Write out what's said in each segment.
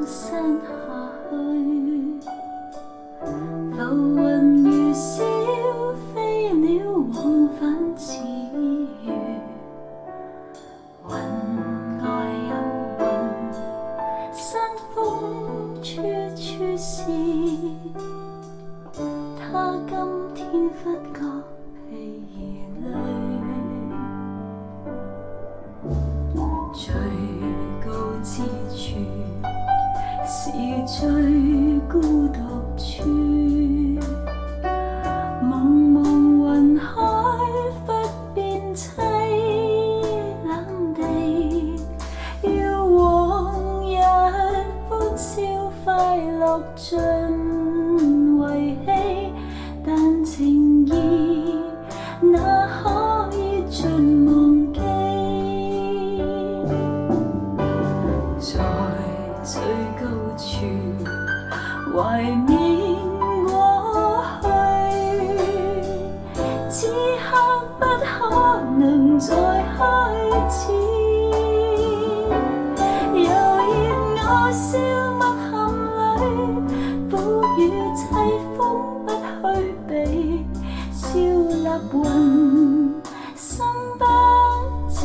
散下去，浮雲如小飛鳥往返自如，雲外有雲，山風處處是，他今天忽覺疲累。最高之處是最孤獨處，茫茫雲海忽變凄冷地，要往日歡笑快樂盡遺棄，但情意哪可以盡忘記？在最高處懷緬過去，此刻不可能再開始。悠然我消墨含淚，苦與凄風不去避，笑納雲生不知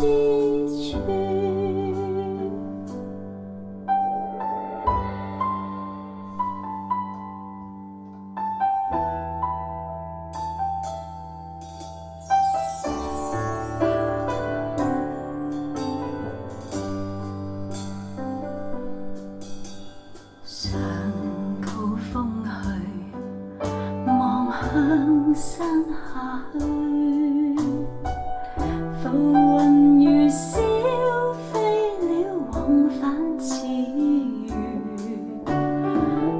處。上高峰去，望向山下去，浮雲如小飛鳥往返自如，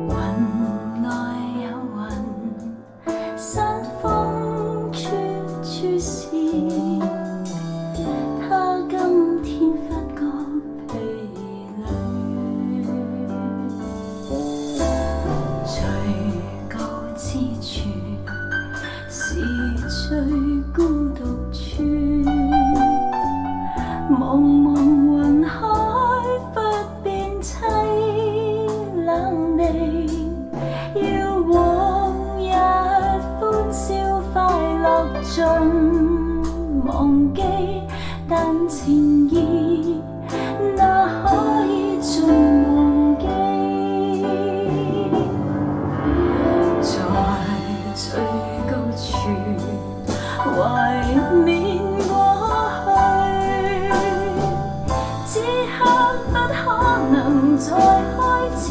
雲內有雲，山風處處是，他今天忽覺疲累。最高之處是最孤獨處，茫茫雲海忽變凄冷地，要往日歡笑快樂盡忘記，但情意哪可以盡忘記？在最高處懷緬過去，此刻不可能再開始。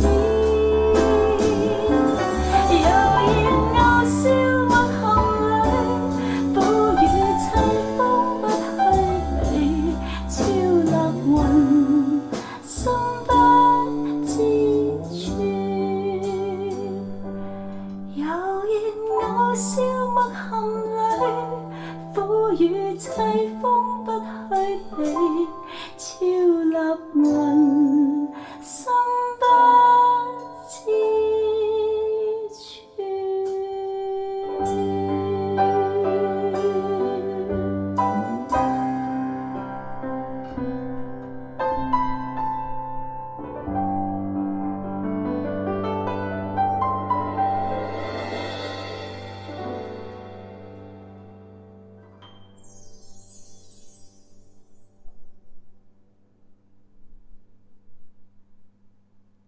悠然我消墨含淚，苦與凄風不去避，超納雲心不知處。悠然我消墨含淚，苦與凄風不去避，超納雲